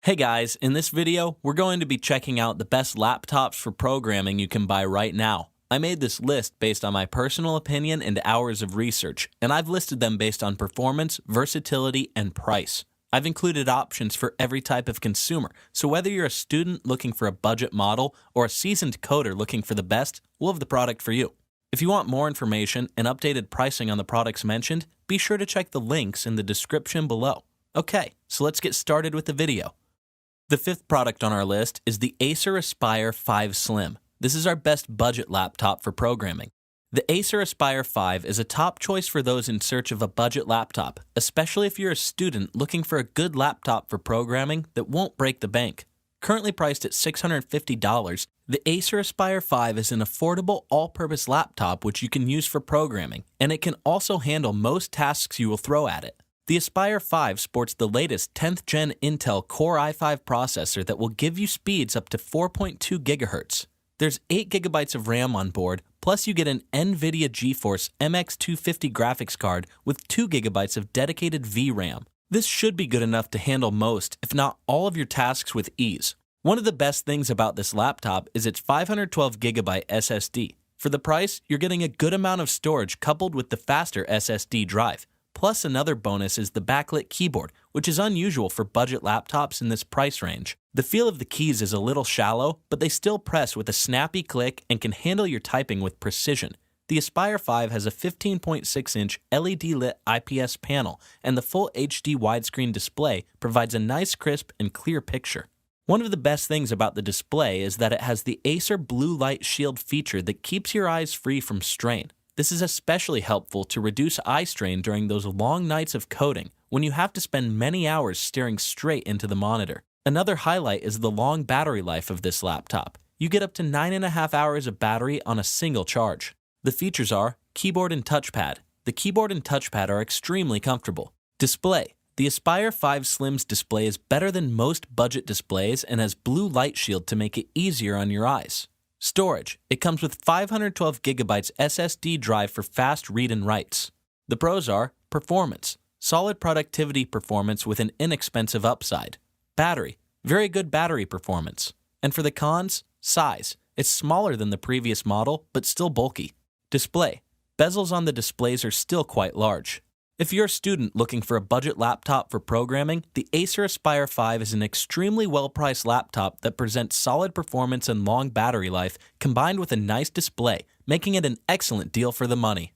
Hey guys, in this video, we're going to be checking out the best laptops for programming you can buy right now. I made this list based on my personal opinion and hours of research, and I've listed them based on performance, versatility, and price. I've included options for every type of consumer, so whether you're a student looking for a budget model or a seasoned coder looking for the best, we'll have the product for you. If you want more information and updated pricing on the products mentioned, be sure to check the links in the description below. Okay, so let's get started with the video. The fifth product on our list is the Acer Aspire 5 Slim. This is our best budget laptop for programming. The Acer Aspire 5 is a top choice for those in search of a budget laptop, especially if you're a student looking for a good laptop for programming that won't break the bank. Currently priced at $650, the Acer Aspire 5 is an affordable all-purpose laptop which you can use for programming, and it can also handle most tasks you will throw at it. The Aspire 5 sports the latest 10th Gen Intel Core i5 processor that will give you speeds up to 4.2 GHz. There's 8 GB of RAM on board, plus you get an NVIDIA GeForce MX250 graphics card with 2 GB of dedicated VRAM. This should be good enough to handle most, if not all of your tasks with ease. One of the best things about this laptop is its 512 GB SSD. For the price, you're getting a good amount of storage coupled with the faster SSD drive. Plus, another bonus is the backlit keyboard, which is unusual for budget laptops in this price range. The feel of the keys is a little shallow, but they still press with a snappy click and can handle your typing with precision. The Aspire 5 has a 15.6-inch LED-lit IPS panel, and the full HD widescreen display provides a nice crisp and clear picture. One of the best things about the display is that it has the Acer Blue Light Shield feature that keeps your eyes free from strain. This is especially helpful to reduce eye strain during those long nights of coding when you have to spend many hours staring straight into the monitor. Another highlight is the long battery life of this laptop. You get up to 9.5 hours of battery on a single charge. The features are keyboard and touchpad. The keyboard and touchpad are extremely comfortable. Display. The Aspire 5 Slim's display is better than most budget displays and has blue light shield to make it easier on your eyes. Storage. It comes with 512 GB SSD drive for fast read and writes. The pros are performance. Solid productivity performance with an inexpensive upside. Battery. Very good battery performance. And for the cons, size. It's smaller than the previous model, but still bulky. Display. Bezels on the displays are still quite large. If you're a student looking for a budget laptop for programming, the Acer Aspire 5 is an extremely well-priced laptop that presents solid performance and long battery life combined with a nice display, making it an excellent deal for the money.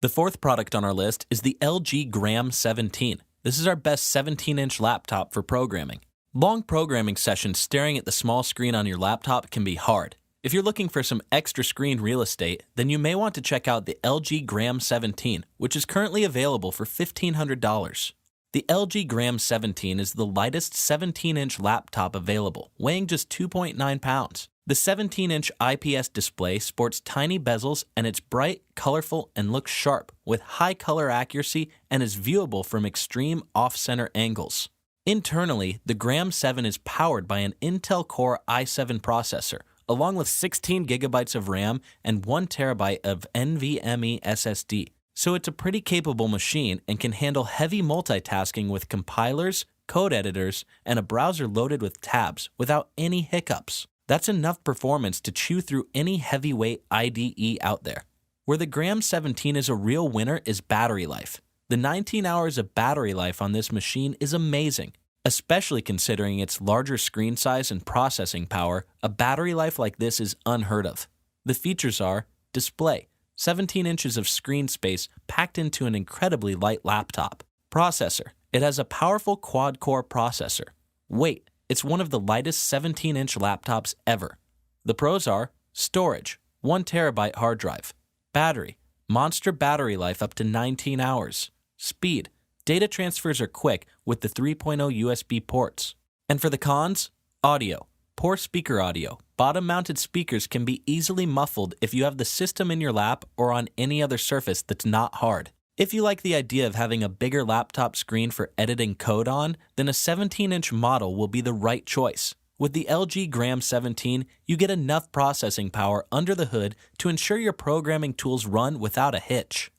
The fourth product on our list is the LG Gram 17. This is our best 17-inch laptop for programming. Long programming sessions staring at the small screen on your laptop can be hard. If you're looking for some extra screen real estate, then you may want to check out the LG Gram 17, which is currently available for $1,500. The LG Gram 17 is the lightest 17-inch laptop available, weighing just 2.9 pounds. The 17-inch IPS display sports tiny bezels and it's bright, colorful, and looks sharp, with high color accuracy and is viewable from extreme off-center angles. Internally, the Gram 7 is powered by an Intel Core i7 processor, along with 16 GB of RAM and 1 TB of NVMe SSD. So it's a pretty capable machine and can handle heavy multitasking with compilers, code editors, and a browser loaded with tabs without any hiccups. That's enough performance to chew through any heavyweight IDE out there. Where the Gram 17 is a real winner is battery life. The 19 hours of battery life on this machine is amazing. Especially considering its larger screen size and processing power, a battery life like this is unheard of. The features are display, 17 inches of screen space packed into an incredibly light laptop. Processor, it has a powerful quad-core processor. Weight, it's one of the lightest 17-inch laptops ever. The pros are storage, 1 TB hard drive. Battery, monster battery life up to 19 hours. Speed, data transfers are quick with the 3.0 USB ports. And for the cons, audio. Poor speaker audio. Bottom-mounted speakers can be easily muffled if you have the system in your lap or on any other surface that's not hard. If you like the idea of having a bigger laptop screen for editing code on, then a 17-inch model will be the right choice. With the LG Gram 17, you get enough processing power under the hood to ensure your programming tools run without a hitch.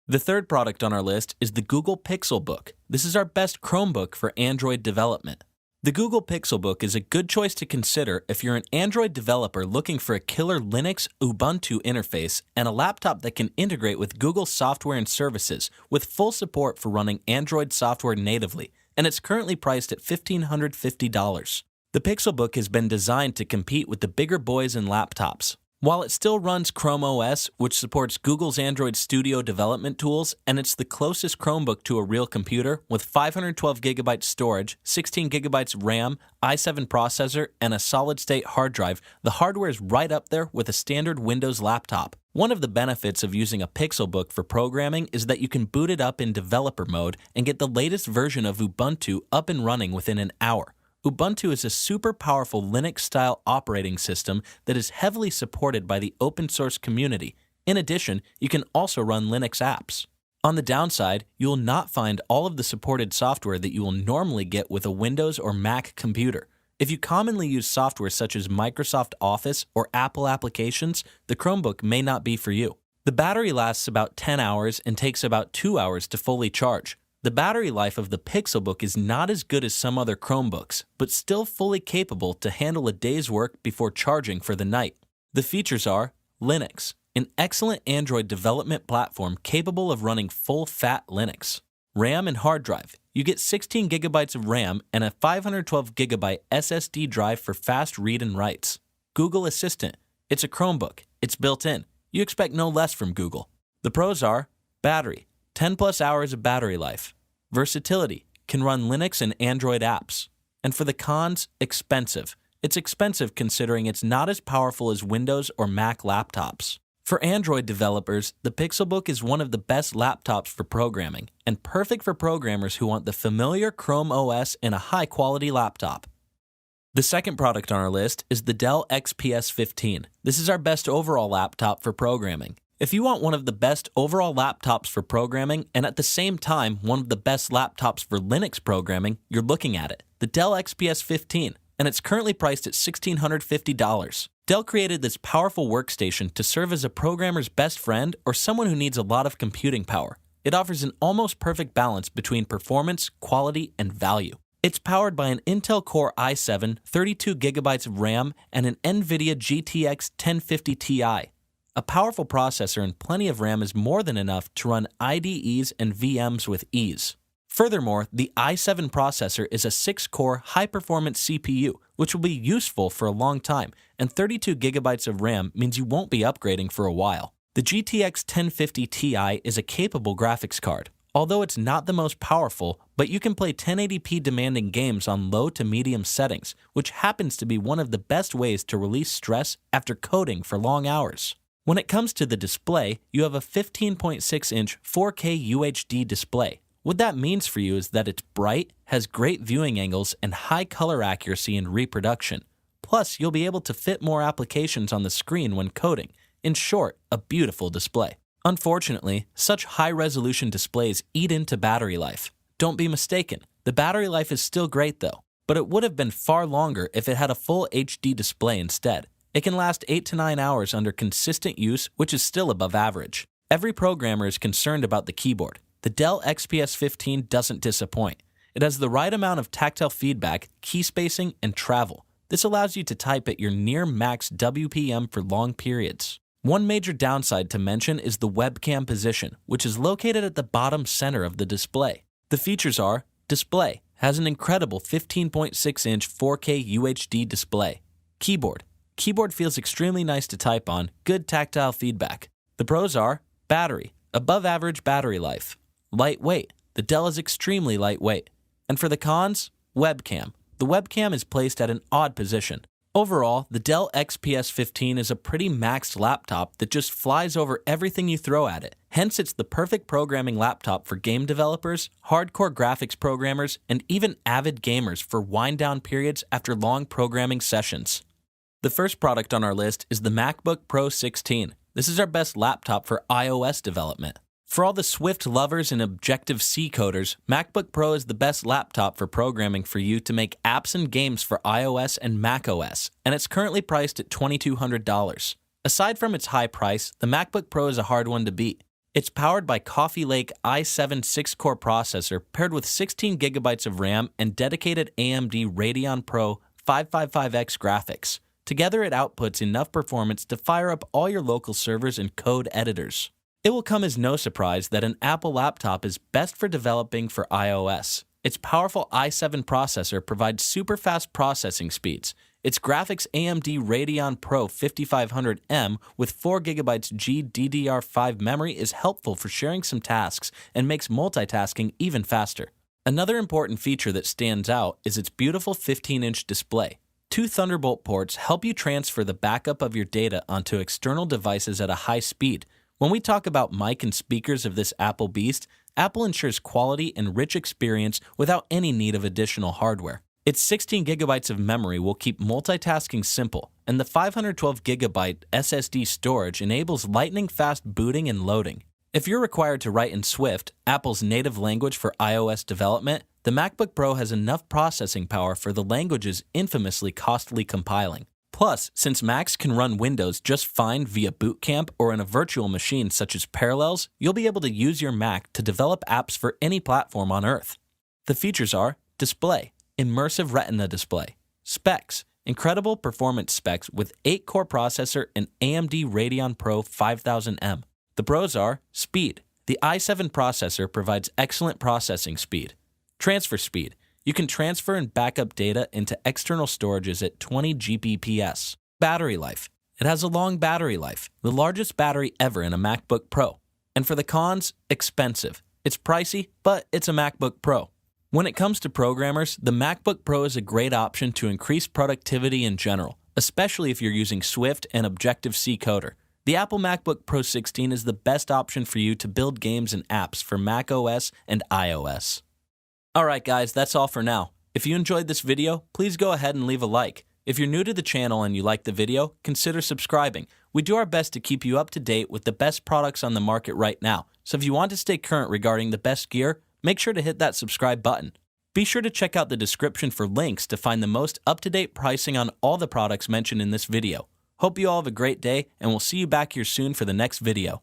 The third product on our list is the Google Pixelbook. This is our best Chromebook for Android development. The Google Pixelbook is a good choice to consider if you're an Android developer looking for a killer Linux Ubuntu interface and a laptop that can integrate with Google software and services with full support for running Android software natively, and it's currently priced at $1,550. The Pixelbook has been designed to compete with the bigger boys in laptops. While it still runs Chrome OS, which supports Google's Android Studio development tools, and it's the closest Chromebook to a real computer with 512GB storage, 16GB RAM, i7 processor, and a solid-state hard drive, the hardware is right up there with a standard Windows laptop. One of the benefits of using a Pixelbook for programming is that you can boot it up in developer mode and get the latest version of Ubuntu up and running within an hour. Ubuntu is a super powerful Linux-style operating system that is heavily supported by the open-source community. In addition, you can also run Linux apps. On the downside, you will not find all of the supported software that you will normally get with a Windows or Mac computer. If you commonly use software such as Microsoft Office or Apple applications, the Chromebook may not be for you. The battery lasts about 10 hours and takes about 2 hours to fully charge. The battery life of the Pixelbook is not as good as some other Chromebooks, but still fully capable to handle a day's work before charging for the night. The features are Linux, an excellent Android development platform capable of running full-fat Linux. RAM and hard drive. You get 16GB of RAM and a 512GB SSD drive for fast read and writes. Google Assistant. It's a Chromebook. It's built in. You expect no less from Google. The pros are battery. 10 plus hours of battery life. Versatility, can run Linux and Android apps. And for the cons, expensive. It's expensive considering it's not as powerful as Windows or Mac laptops. For Android developers, the Pixelbook is one of the best laptops for programming, and perfect for programmers who want the familiar Chrome OS in a high-quality laptop. The second product on our list is the Dell XPS 15. This is our best overall laptop for programming. If you want one of the best overall laptops for programming and at the same time one of the best laptops for Linux programming, you're looking at it, the Dell XPS 15, and it's currently priced at $1,650. Dell created this powerful workstation to serve as a programmer's best friend or someone who needs a lot of computing power. It offers an almost perfect balance between performance, quality, and value. It's powered by an Intel Core i7, 32GB of RAM, and an NVIDIA GTX 1050 Ti. A powerful processor and plenty of RAM is more than enough to run IDEs and VMs with ease. Furthermore, the i7 processor is a 6-core high-performance CPU, which will be useful for a long time, and 32GB of RAM means you won't be upgrading for a while. The GTX 1050 Ti is a capable graphics card. Although it's not the most powerful, but you can play 1080p demanding games on low to medium settings, which happens to be one of the best ways to release stress after coding for long hours. When it comes to the display, you have a 15.6-inch 4K UHD display. What that means for you is that it's bright, has great viewing angles, and high color accuracy in reproduction. Plus, you'll be able to fit more applications on the screen when coding. In short, a beautiful display. Unfortunately, such high-resolution displays eat into battery life. Don't be mistaken, the battery life is still great though, but it would have been far longer if it had a full HD display instead. It can last 8 to 9 hours under consistent use, which is still above average. Every programmer is concerned about the keyboard. The Dell XPS 15 doesn't disappoint. It has the right amount of tactile feedback, key spacing, and travel. This allows you to type at your near max WPM for long periods. One major downside to mention is the webcam position, which is located at the bottom center of the display. The features are: display has an incredible 15.6-inch 4K UHD display. Keyboard feels extremely nice to type on, good tactile feedback. The pros are: battery, above average battery life. Lightweight, the Dell is extremely lightweight. And for the cons, webcam. The webcam is placed at an odd position. Overall, the Dell XPS 15 is a pretty maxed laptop that just flies over everything you throw at it. Hence, it's the perfect programming laptop for game developers, hardcore graphics programmers, and even avid gamers for wind-down periods after long programming sessions. The first product on our list is the MacBook Pro 16. This is our best laptop for iOS development. For all the Swift lovers and Objective-C coders, MacBook Pro is the best laptop for programming for you to make apps and games for iOS and macOS, and it's currently priced at $2,200. Aside from its high price, the MacBook Pro is a hard one to beat. It's powered by Coffee Lake i7 6-core processor paired with 16 gigabytes of RAM and dedicated AMD Radeon Pro 555X graphics. Together, it outputs enough performance to fire up all your local servers and code editors. It will come as no surprise that an Apple laptop is best for developing for iOS. Its powerful i7 processor provides super fast processing speeds. Its graphics AMD Radeon Pro 5500M with 4GB GDDR5 memory is helpful for sharing some tasks and makes multitasking even faster. Another important feature that stands out is its beautiful 15-inch display. 2 Thunderbolt ports help you transfer the backup of your data onto external devices at a high speed. When we talk about mic and speakers of this Apple beast, Apple ensures quality and rich experience without any need of additional hardware. Its 16 gigabytes of memory will keep multitasking simple, and the 512GB SSD storage enables lightning-fast booting and loading. If you're required to write in Swift, Apple's native language for iOS development, the MacBook Pro has enough processing power for the language's infamously costly compiling. Plus, since Macs can run Windows just fine via Boot Camp or in a virtual machine such as Parallels, you'll be able to use your Mac to develop apps for any platform on Earth. The features are display, immersive Retina display, specs, incredible performance specs with 8-core processor and AMD Radeon Pro 5000M. The pros are speed. The i7 processor provides excellent processing speed. Transfer speed. You can transfer and backup data into external storages at 20 Gbps. Battery life. It has a long battery life, the largest battery ever in a MacBook Pro. And for the cons, expensive. It's pricey, but it's a MacBook Pro. When it comes to programmers, the MacBook Pro is a great option to increase productivity in general, especially if you're using Swift and Objective-C Coder. The Apple MacBook Pro 16 is the best option for you to build games and apps for macOS and iOS. Alright guys, that's all for now. If you enjoyed this video, please go ahead and leave a like. If you're new to the channel and you like the video, consider subscribing. We do our best to keep you up to date with the best products on the market right now. So if you want to stay current regarding the best gear, make sure to hit that subscribe button. Be sure to check out the description for links to find the most up-to-date pricing on all the products mentioned in this video. Hope you all have a great day, and we'll see you back here soon for the next video.